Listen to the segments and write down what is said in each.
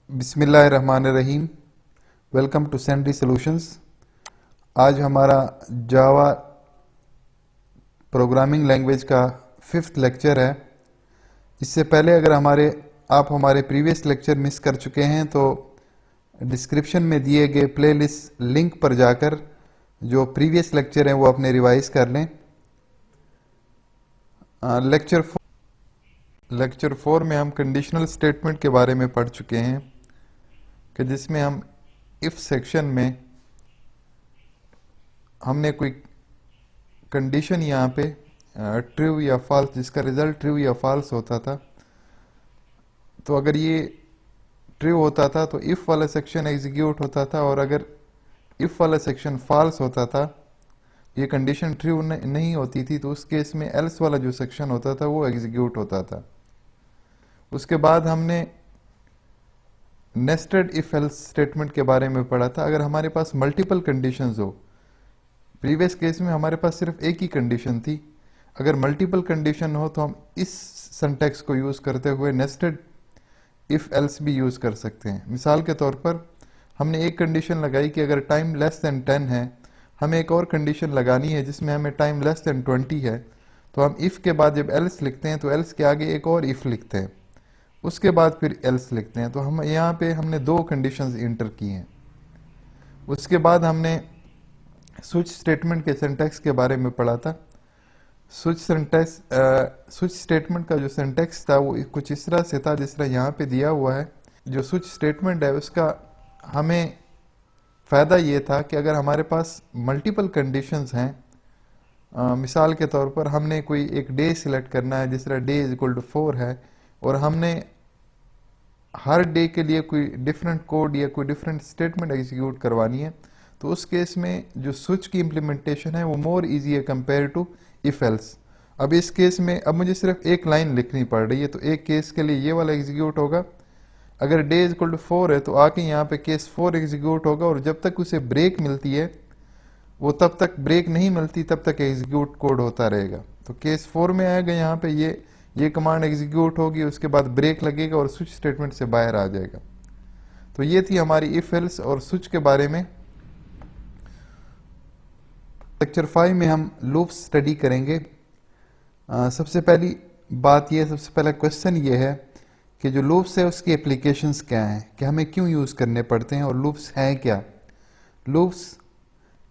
बिस्मिल्लाहिर्रहमानिर्रहीम। Welcome to sundry solutions. आज हमारा जावा प्रोग्रामिंग लैंग्वेज का 5th लेक्चर है। इससे पहले अगर आप हमारे प्रीवियस लेक्चर मिस कर चुके हैं तो डिस्क्रिप्शन में दिए गए प्लेलिस्ट लिंक पर जाकर जो प्रीवियस लेक्चर हैं वो अपने रिवाइज कर लें। लेक्चर 4 में हम कंडीशनल स्टेटमेंट के बारे में पढ़ चुके हैं कि जिसमें हम इफ सेक्शन में हमने कोई कंडीशन यहाँ पे ट्रू या फॉल्स, जिसका रिजल्ट ट्रू या फॉल्स होता था, तो अगर ये ट्रू होता था तो इफ वाला सेक्शन एग्जीक्यूट होता था, और अगर इफ वाला सेक्शन फॉल्स होता था, ये कंडीशन ट्रू नहीं होती थी, तो उस केस में एल्स वाला जो सेक्शन होता था वो एग्जीक्यूट होता था। उसके बाद हमने नेस्टेड इफ एल्स स्टेटमेंट के बारे में पढ़ा था। अगर हमारे पास मल्टीपल कंडीशंस हो, प्रीवियस केस में हमारे पास सिर्फ एक ही कंडीशन थी, अगर मल्टीपल कंडीशन हो तो हम इस सिंटैक्स को यूज़ करते हुए नेस्टेड इफ एल्स भी यूज़ कर सकते हैं। मिसाल के तौर पर हमने एक कंडीशन लगाई कि अगर टाइम लेस देन 10 है, हमें एक और कंडीशन लगानी है जिसमें हमें टाइम लेस देन 20 है, तो हम इफ़ के बाद जब एल्स लिखते हैं तो एल्स के आगे एक और इफ़ लिखते हैं, उसके बाद फिर एल्स लिखते हैं। तो हम यहाँ पे हमने दो कंडीशंस इंटर की हैं। उसके बाद हमने स्विच स्टेटमेंट के सिंटैक्स के बारे में पढ़ा था। स्विच स्टेटमेंट का जो सिंटैक्स था वो कुछ इस तरह से था जिस तरह यहाँ पे दिया हुआ है। जो स्विच स्टेटमेंट है उसका हमें फ़ायदा ये था कि अगर हमारे पास मल्टीपल कंडीशंस हैं, मिसाल के तौर पर हमने कोई एक डे सिलेक्ट करना है, जिस तरह डे इज इक्वल टू 4 है, और हमने हर डे के लिए कोई डिफरेंट कोड या कोई डिफरेंट स्टेटमेंट एग्जीक्यूट करवानी है, तो उस केस में जो स्विच की इम्प्लीमेंटेशन है वो मोर इजी है कंपेयर टू इफ एल्स। अब इस केस में अब मुझे सिर्फ एक लाइन लिखनी पड़ रही है, तो एक केस के लिए ये वाला एग्जीक्यूट होगा। अगर डे इज इक्वल टू 4 है तो आके यहाँ पे केस 4 एग्जीक्यूट होगा, और जब तक उसे ब्रेक मिलती है वो तब तक ब्रेक नहीं मिलती तब तक एग्जीक्यूट कोड होता रहेगा। तो केस 4 में आएगा, यहाँ पे ये कमांड एग्जीक्यूट होगी, उसके बाद ब्रेक लगेगा और स्विच स्टेटमेंट से बाहर आ जाएगा। तो ये थी हमारी इफ एल्स और स्विच के बारे में। लेक्चर 5 में हम लूप्स स्टडी करेंगे। सबसे पहली बात ये, सबसे पहला क्वेश्चन ये है कि जो लूप्स है उसकी एप्लीकेशंस क्या हैं, कि हमें क्यों यूज़ करने पड़ते हैं, और लूप्स हैं क्या। लूप्स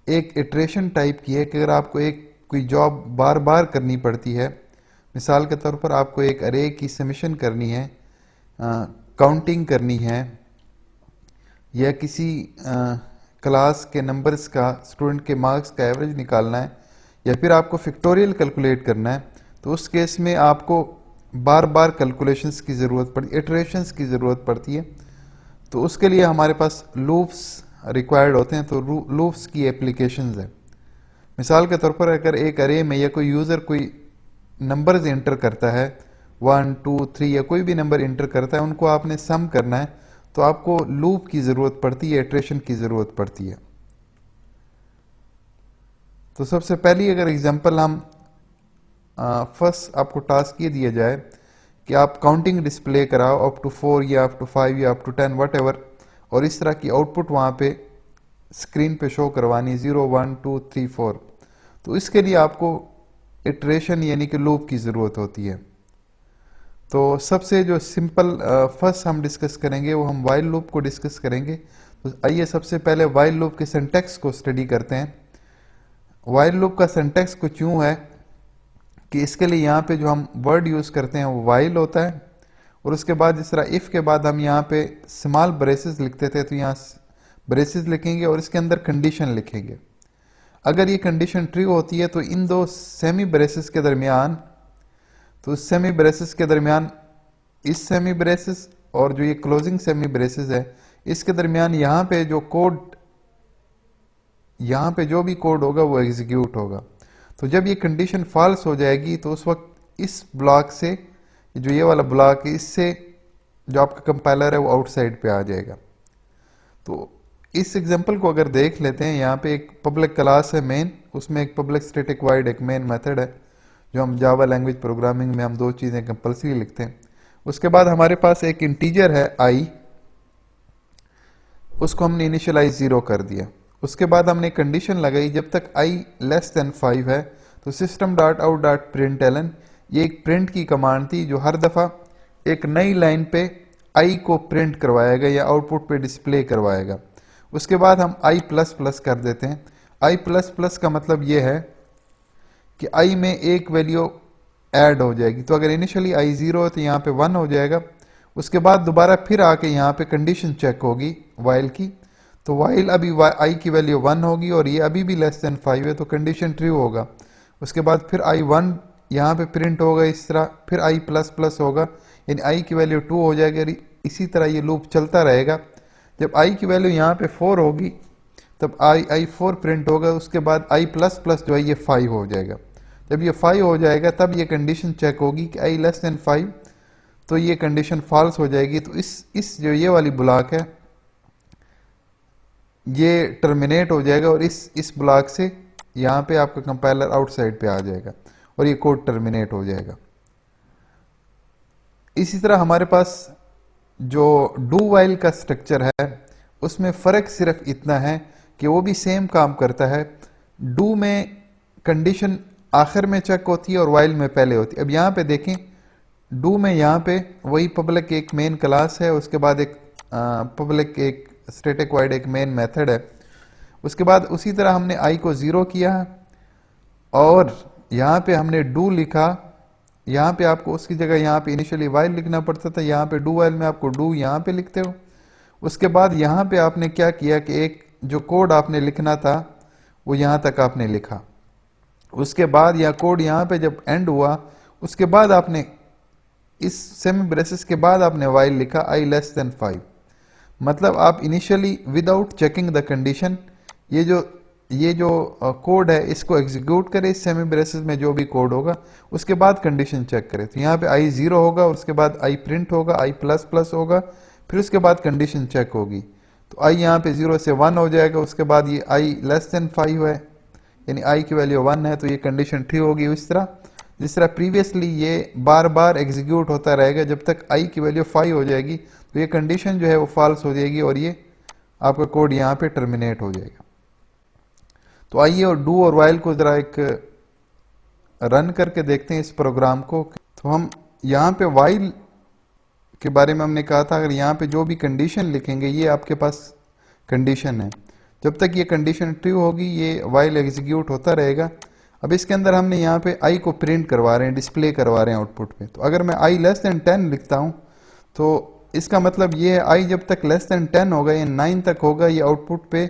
एक इटरेशन टाइप की है कि अगर आपको कोई जॉब बार बार करनी पड़ती है, मिसाल के तौर पर आपको एक अरे की समेशन करनी है, काउंटिंग करनी है, या किसी क्लास के नंबर्स का, स्टूडेंट के मार्क्स का एवरेज निकालना है, या फिर आपको फैक्टोरियल कैलकुलेट करना है, तो उस केस में आपको बार बार कैलकुलेशंस की ज़रूरत पड़ती, इटरेशंस की ज़रूरत पड़ती है। तो उसके लिए हमारे पास लूप्स रिक्वायर्ड होते हैं। तो लूप्स की एप्लीकेशंस है। मिसाल के तौर पर अगर एक अरे में या कोई यूज़र कोई नंबर्स एंटर करता है, 1 2 3 या कोई भी नंबर एंटर करता है, उनको आपने सम करना है, तो आपको लूप की ज़रूरत पड़ती है, इटरेशन की ज़रूरत पड़ती है। तो सबसे पहली अगर एग्जांपल हम फर्स्ट आपको टास्क ये दिया जाए कि आप काउंटिंग डिस्प्ले कराओ अप टू 4 या अप टू 5 या अप टू 10 वट एवर, और इस तरह की आउटपुट वहाँ पे स्क्रीन पे शो करवानी, 0 1 2 3 4। तो इसके लिए आपको इटरेशन यानी कि लूप की ज़रूरत होती है। तो सबसे जो सिंपल फर्स्ट हम डिस्कस करेंगे वो हम वाइल लूप को डिस्कस करेंगे। तो आइए सबसे पहले वाइल लूप के सिंटैक्स को स्टडी करते हैं। वाइल लूप का सिंटैक्स कुछ यूँ है कि इसके लिए यहाँ पे जो हम वर्ड यूज़ करते हैं वो वाइल होता है, और उसके बाद जिस तरह इफ़ के बाद हम यहाँ पे स्मॉल ब्रेसेस लिखते थे, तो यहाँ ब्रेसेस लिखेंगे और इसके अंदर कंडीशन लिखेंगे। अगर ये कंडीशन ट्रू होती है तो इन दो सेमी ब्रेसेस के दरमियान, तो उस सेमी ब्रेसेस के दरमियान इस सेमी ब्रेसेस और जो ये क्लोजिंग सेमी ब्रेसेस है, इसके दरमियान यहाँ पे जो कोड, यहाँ पे जो भी कोड होगा वो एग्जीक्यूट होगा। तो जब ये कंडीशन फॉल्स हो जाएगी तो उस वक्त इस ब्लॉक से, जो ये वाला ब्लॉक है, इससे जो आपका कंपाइलर है वो आउटसाइड पे आ जाएगा। तो इस एग्जांपल को अगर देख लेते हैं, यहाँ पे एक पब्लिक क्लास है मेन, उसमें एक पब्लिक स्टैटिक वॉइड एक मेन मेथड है, जो हम जावा लैंग्वेज प्रोग्रामिंग में हम दो चीज़ें कंपल्सरी लिखते हैं। उसके बाद हमारे पास एक इंटीजर है आई, उसको हमने इनिशियलाइज 0 कर दिया। उसके बाद हमने कंडीशन लगाई जब तक i लेस देन 5 है तो system dot out dot println, ये एक प्रिंट की कमांड थी जो हर दफ़ा एक नई लाइन पे i को प्रिंट करवाएगा या आउटपुट पे डिस्प्ले करवाएगा। उसके बाद हम i प्लस प्लस कर देते हैं। i प्लस प्लस का मतलब ये है कि i में एक वैल्यू ऐड हो जाएगी, तो अगर इनिशियली i 0 है तो यहाँ पे 1 हो जाएगा। उसके बाद दोबारा फिर आके यहाँ पे कंडीशन चेक होगी वाइल की, तो वाइल अभी i की वैल्यू 1 होगी और ये अभी भी लेस देन 5 है तो कंडीशन ट्रू होगा। उसके बाद फिर i 1 यहाँ पे प्रिंट होगा इस तरह, फिर i प्लस प्लस होगा यानी i की वैल्यू 2 हो जाएगी। इसी तरह ये लूप चलता रहेगा। जब i की वैल्यू यहाँ पे 4 होगी तब i 4 प्रिंट होगा। उसके बाद i प्लस प्लस जो है ये 5 हो जाएगा। जब ये 5 हो जाएगा तब ये कंडीशन चेक होगी कि i लेस देन 5, तो ये कंडीशन फॉल्स हो जाएगी। तो इस जो ये वाली ब्लॉक है ये टर्मिनेट हो जाएगा और इस ब्लॉक से यहाँ पे आपका कंपाइलर आउटसाइड पे आ जाएगा और ये कोड टर्मिनेट हो जाएगा। इसी तरह हमारे पास जो डू वाइल का स्ट्रक्चर है उसमें फ़र्क सिर्फ इतना है कि वो भी सेम काम करता है। डू में कंडीशन आखिर में चेक होती है और वाइल में पहले होती है। अब यहाँ पे देखें, डू में यहाँ पे वही पब्लिक एक मेन क्लास है, उसके बाद एक पब्लिक एक स्टैटिक वाइड एक मेन मेथड है। उसके बाद उसी तरह हमने आई को 0 किया और यहाँ पे हमने डू लिखा। यहाँ पे आपको उसकी जगह यहाँ पे इनिशियली वाइल लिखना पड़ता था, यहाँ पे डू वाइल में आपको डू यहाँ पे लिखते हो। उसके बाद यहाँ पे आपने क्या किया कि एक जो कोड आपने लिखना था वो यहाँ तक आपने लिखा। उसके बाद यह कोड यहाँ पे जब एंड हुआ उसके बाद आपने इस सेमी ब्रेसेस के बाद आपने वाइल लिखा i लेस देन 5। मतलब आप initially without checking the condition ये जो कोड है इसको एग्जीक्यूट करें इस सेमी ब्रेसेस में जो भी कोड होगा, उसके बाद कंडीशन चेक करें। तो यहाँ पे i 0 होगा और उसके बाद i प्रिंट होगा, i प्लस प्लस होगा, फिर उसके बाद कंडीशन चेक होगी तो i यहाँ पे 0 से 1 हो जाएगा। उसके बाद ये i लेस देन 5 है यानी i की वैल्यू 1 है तो ये कंडीशन ट्रू होगी। इस तरह जिस तरह प्रीवियसली ये बार बार एग्जीक्यूट होता रहेगा जब तक i की वैल्यू 5 हो जाएगी तो ये कंडीशन जो है वो फॉल्स हो जाएगी और ये आपका कोड यहाँ पे टर्मिनेट हो जाएगा। तो आइए और डू और वाइल को ज़रा एक रन करके देखते हैं इस प्रोग्राम को। तो हम यहाँ पे वाइल के बारे में हमने कहा था अगर यहाँ पे जो भी कंडीशन लिखेंगे ये आपके पास कंडीशन है, जब तक ये कंडीशन ट्रू होगी ये वाइल एग्जीक्यूट होता रहेगा। अब इसके अंदर हमने यहाँ पे i को प्रिंट करवा रहे हैं, डिस्प्ले करवा रहे हैं आउटपुट पे। तो अगर मैं i लेस देन 10 लिखता हूँ तो इसका मतलब ये है i जब तक लेस देन 10 होगा या 9 तक होगा ये आउटपुट पे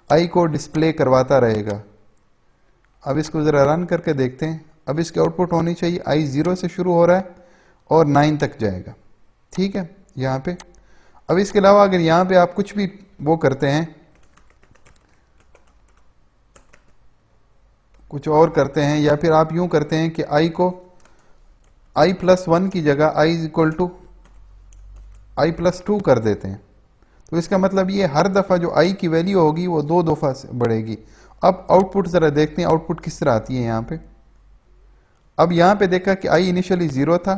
i को डिस्प्ले करवाता रहेगा। अब इसको ज़रा रन करके देखते हैं। अब इसकी आउटपुट होनी चाहिए i 0 से शुरू हो रहा है और 9 तक जाएगा, ठीक है यहाँ पे। अब इसके अलावा अगर यहाँ पे आप कुछ भी वो करते हैं, कुछ और करते हैं या फिर आप यूं करते हैं कि i को i प्लस 1 की जगह i equal to i plus 2 कर देते हैं, तो इसका मतलब ये हर दफ़ा जो i की वैल्यू होगी वो 2 दफ़ा से बढ़ेगी। अब आउटपुट ज़रा देखते हैं आउटपुट किस तरह आती है यहाँ पे। अब यहाँ पे देखा कि i इनिशियली 0 था,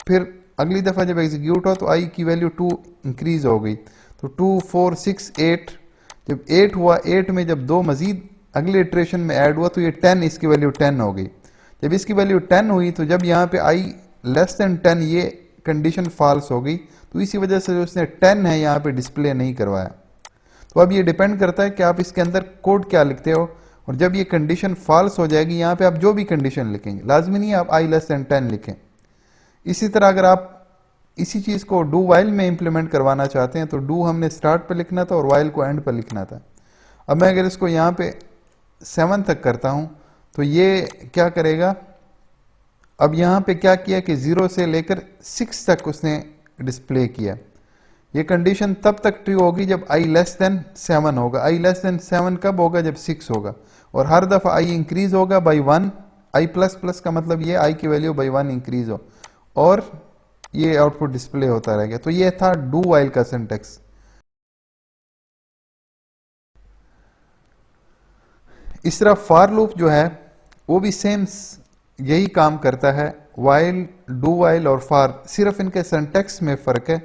फिर अगली दफ़ा जब एग्जीक्यूट हो तो i की वैल्यू 2 इंक्रीज हो गई, तो 2 4 6 8, जब 8 हुआ 8 में जब 2 मजीद अगले इटरेशन में ऐड हुआ तो ये 10 इसकी वैल्यू 10 हो गई। जब इसकी वैल्यू 10 हुई तो जब यहाँ पे i लेस देन 10 ये कंडीशन फॉल्स हो गई तो इसी वजह से जो उसने 10 है यहाँ पे डिस्प्ले नहीं करवाया। तो अब ये डिपेंड करता है कि आप इसके अंदर कोड क्या लिखते हो और जब ये कंडीशन फॉल्स हो जाएगी यहाँ पे आप जो भी कंडीशन लिखेंगे, लाजमी नहीं आप i लेस देन 10 लिखें। इसी तरह अगर आप इसी चीज़ को डू वाइल में इंप्लीमेंट करवाना चाहते हैं तो डू हमने स्टार्ट पर लिखना था और वाइल को एंड पर लिखना था। अब मैं अगर इसको यहाँ पे 7 तक करता हूं तो ये क्या करेगा, अब यहाँ पे क्या किया कि 0 से लेकर 6 तक उसने डिस्प्ले किया। ये कंडीशन तब तक ट्रू होगी जब i लेस देन 7 होगा। i लेस देन 7 कब होगा, जब 6 होगा, और हर दफ़ा i इंक्रीज होगा बाई 1। i प्लस प्लस का मतलब ये i की वैल्यू बाई 1 इंक्रीज हो और ये आउटपुट डिस्प्ले होता रहेगा। तो ये था डू वाइल का सिंटेक्स। इस तरह फॉर लूप जो है वो भी सेम यही काम करता है। वाइल, डू वाइल और फॉर, सिर्फ इनके सिंटेक्स में फ़र्क है।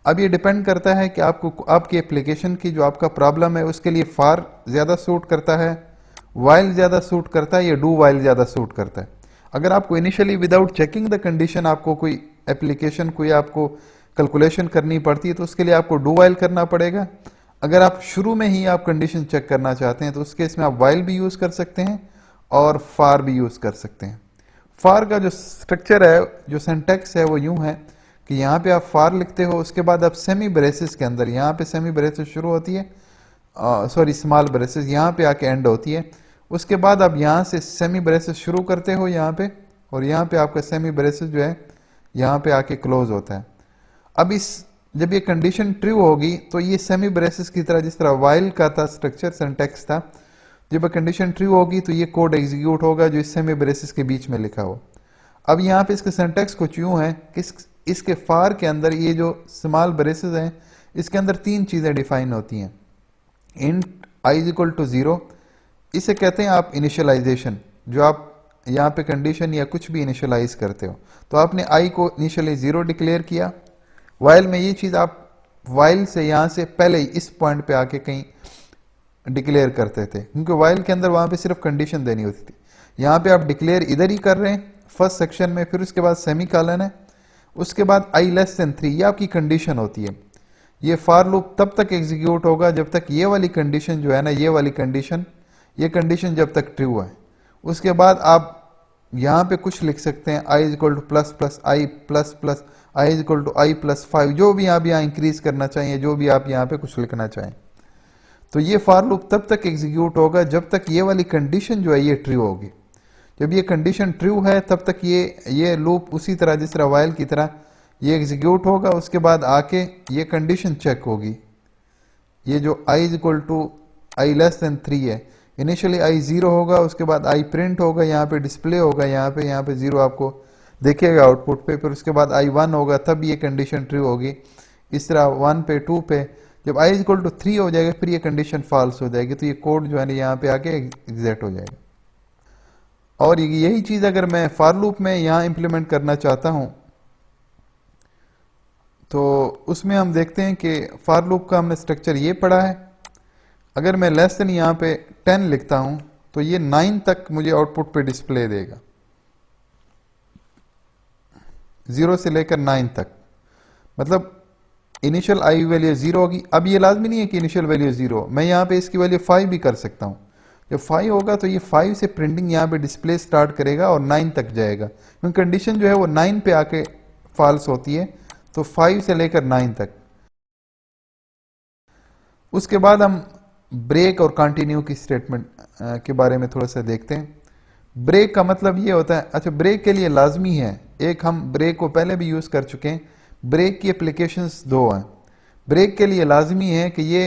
अब ये डिपेंड करता है कि आपको आपकी एप्लीकेशन की जो आपका प्रॉब्लम है उसके लिए फार ज़्यादा सूट करता है, वाइल ज़्यादा सूट करता है, या डू वाइल ज़्यादा सूट करता है। अगर आपको initially without checking the condition आपको कोई एप्लीकेशन कोई आपको कैलकुलेशन करनी पड़ती है तो उसके लिए आपको डू वाइल करना पड़ेगा। अगर आप शुरू में ही आप कंडीशन चेक करना चाहते हैं तो उस केस में आप वाइल भी यूज़ कर सकते हैं और फार भी यूज़ कर सकते हैं। फार का जो स्ट्रक्चर है, जो सिंटैक्स है, वो यूं है कि यहाँ पे आप फार लिखते हो, उसके बाद आप सेमी ब्रेसेस के अंदर, यहाँ पे सेमी ब्रेसेस शुरू होती है, सॉरी स्मॉल ब्रेसेस यहाँ पे आके एंड होती है, उसके बाद आप यहाँ से सेमी ब्रेसेस शुरू करते हो यहाँ पे, और यहाँ पे आपका सेमी ब्रेसेस जो है यहाँ पे आके क्लोज होता है। अब इस जब ये कंडीशन ट्रू होगी तो ये सेमी ब्रेसेस की तरह, जिस तरह वाइल का था स्ट्रक्चर सिंटैक्स था, जब कंडीशन ट्रू होगी तो ये कोड एग्जीक्यूट होगा जो इस सेमी ब्रेसेस के बीच में लिखा हो। अब यहाँ पे इसके सिंटैक्स कुछ यूं है कि इसके फार के अंदर ये जो स्मॉल ब्रेसेस हैं इसके अंदर तीन चीज़ें डिफाइन होती हैं। Int i is equal to 0, इसे कहते हैं आप इनिशियलाइजेशन, जो आप यहाँ पे कंडीशन या कुछ भी इनिशियलाइज करते हो। तो आपने आई को इनिशियली 0 डिक्लेयर किया। वाइल में ये चीज़ आप वाइल से यहाँ से पहले ही इस पॉइंट पे आके कहीं डिक्लेयर करते थे, क्योंकि वाइल के अंदर वहाँ पे सिर्फ कंडीशन देनी होती थी। यहाँ पे आप डिक्लेयर इधर ही कर रहे हैं फर्स्ट सेक्शन में, फिर उसके बाद सेमी कॉलन है, उसके बाद आई लेस देन 3, ये आपकी कंडीशन होती है। ये फार लूप तब तक एग्जीक्यूट होगा जब तक ये वाली कंडीशन जो है ना, ये वाली कंडीशन, ये कंडीशन जब तक ट्रू है। उसके बाद आप यहाँ पे कुछ लिख सकते हैं, I is equal to plus plus I plus plus I is equal to I plus 5, जो भी आप यहाँ इंक्रीज करना चाहिए, जो भी आप यहाँ पे कुछ लिखना चाहें। तो ये फार लूप तब तक एग्जीक्यूट होगा जब तक ये वाली कंडीशन जो है ये ट्रू होगी। जब ये कंडीशन ट्रू है तब तक ये लूप उसी तरह जिस तरह वाइल की तरह ये एग्जीक्यूट होगा। उसके बाद आके ये कंडीशन चेक होगी, ये जो I is equal to I less than 3 है, इनिशियली आई 0 होगा, उसके बाद आई प्रिंट होगा, यहाँ पे डिस्प्ले होगा, यहाँ पे 0 आपको देखिएगा आउटपुट पे, फिर उसके बाद आई 1 होगा, तब ये कंडीशन ट्रू होगी। इस तरह 1 पे 2 पे जब आई इक्वल टू 3 हो जाएगा फिर ये कंडीशन फॉल्स हो जाएगी, तो ये कोड जो है ना यहाँ पे आके एग्जिट हो जाएगा। और यही चीज़ अगर मैं फॉर लूप में यहाँ इंप्लीमेंट करना चाहता हूँ तो उसमें हम देखते हैं कि फॉर लूप का हमने स्ट्रक्चर ये पढ़ा है। अगर मैं लेस देन यहाँ पे 10 लिखता हूँ तो ये 9 तक मुझे आउटपुट पे डिस्प्ले देगा, 0 से लेकर 9 तक। मतलब इनिशियल आई वैल्यू 0 होगी। अब ये लाजमी नहीं है कि इनिशियल वैल्यू 0, मैं यहाँ पे इसकी वैल्यू 5 भी कर सकता हूँ। जब 5 होगा तो ये 5 से प्रिंटिंग यहाँ पे डिस्प्ले स्टार्ट करेगा और 9 तक जाएगा, क्योंकि कंडीशन जो है वो 9 पे आके फॉल्स होती है, तो 5 से लेकर 9 तक। उसके बाद हम ब्रेक और कंटिन्यू की स्टेटमेंट के बारे में थोड़ा सा देखते हैं। ब्रेक का मतलब ये होता है, अच्छा ब्रेक के लिए लाजमी है, एक हम ब्रेक को पहले भी यूज़ कर चुके हैं, ब्रेक की एप्लीकेशंस 2 हैं। ब्रेक के लिए लाजमी है कि ये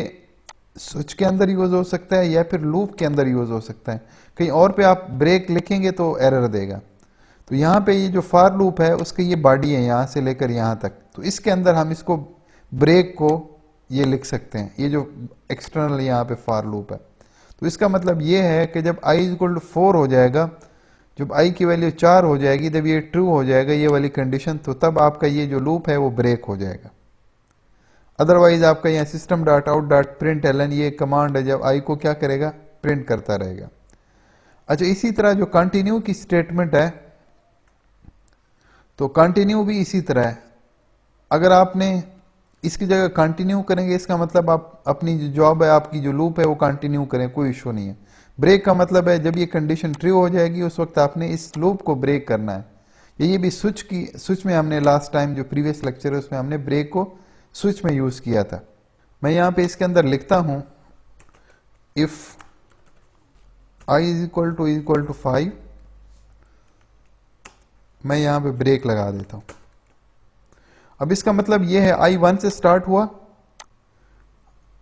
स्विच के अंदर यूज़ हो सकता है या फिर लूप के अंदर यूज़ हो सकता है। कहीं और पे आप ब्रेक लिखेंगे तो एरर देगा। तो यहाँ पे ये जो फार लूप है उसकी ये बॉडी है यहाँ से लेकर यहाँ तक, तो इसके अंदर हम इसको ब्रेक को ये लिख सकते हैं, ये जो एक्सटर्नल यहाँ पे फार लूप है। तो इसका मतलब ये है कि जब i इक्वल टू 4 हो जाएगा, जब i की वैल्यू 4 हो जाएगी, जब ये ट्रू हो जाएगा ये वाली कंडीशन, तो तब आपका ये जो लूप है वो ब्रेक हो जाएगा। अदरवाइज आपका यहाँ system dot out dot print L N ये कमांड है, जब i को क्या करेगा, प्रिंट करता रहेगा। अच्छा इसी तरह जो कंटिन्यू की स्टेटमेंट है, तो कंटिन्यू भी इसी तरह है। अगर आपने इसकी जगह कंटिन्यू करेंगे, इसका मतलब आप अपनी जो जॉब है, आपकी जो लूप है वो कंटिन्यू करें, कोई इशू नहीं है। ब्रेक का मतलब है जब ये कंडीशन ट्रू हो जाएगी उस वक्त आपने इस लूप को ब्रेक करना है। ये भी स्विच में हमने लास्ट टाइम जो प्रीवियस लेक्चर है उसमें हमने ब्रेक को स्विच में यूज किया था। मैं यहाँ पे इसके अंदर लिखता हूँ if i is equal to 5, मैं यहाँ पे ब्रेक लगा देता हूँ। अब इसका मतलब ये है i 1 से स्टार्ट हुआ,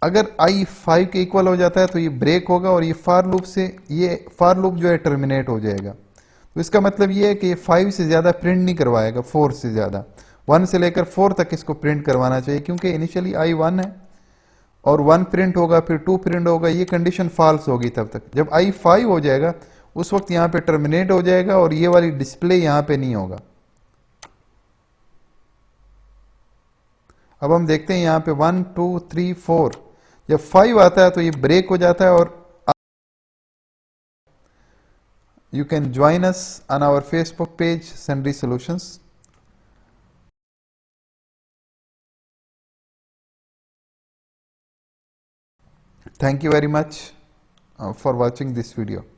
अगर i 5 के इक्वल हो जाता है तो ये ब्रेक होगा और ये फार लूप से, ये फार लूप जो है टर्मिनेट हो जाएगा। तो इसका मतलब ये है कि ये 5 से ज़्यादा प्रिंट नहीं करवाएगा, 4 से ज़्यादा, 1 से लेकर 4 तक इसको प्रिंट करवाना चाहिए, क्योंकि इनिशियली i 1 है और 1 प्रिंट होगा, फिर 2 प्रिंट होगा, ये कंडीशन फॉल्स होगी तब तक। जब i 5 हो जाएगा उस वक्त यहाँ पे टर्मिनेट हो जाएगा और ये वाली डिस्प्ले यहाँ पे नहीं होगा। अब हम देखते हैं यहाँ पे 1 2 3 4, जब 5 आता है तो ये ब्रेक हो जाता है और you can join us on our Facebook page Sundry Solutions. Thank you very much for watching this video.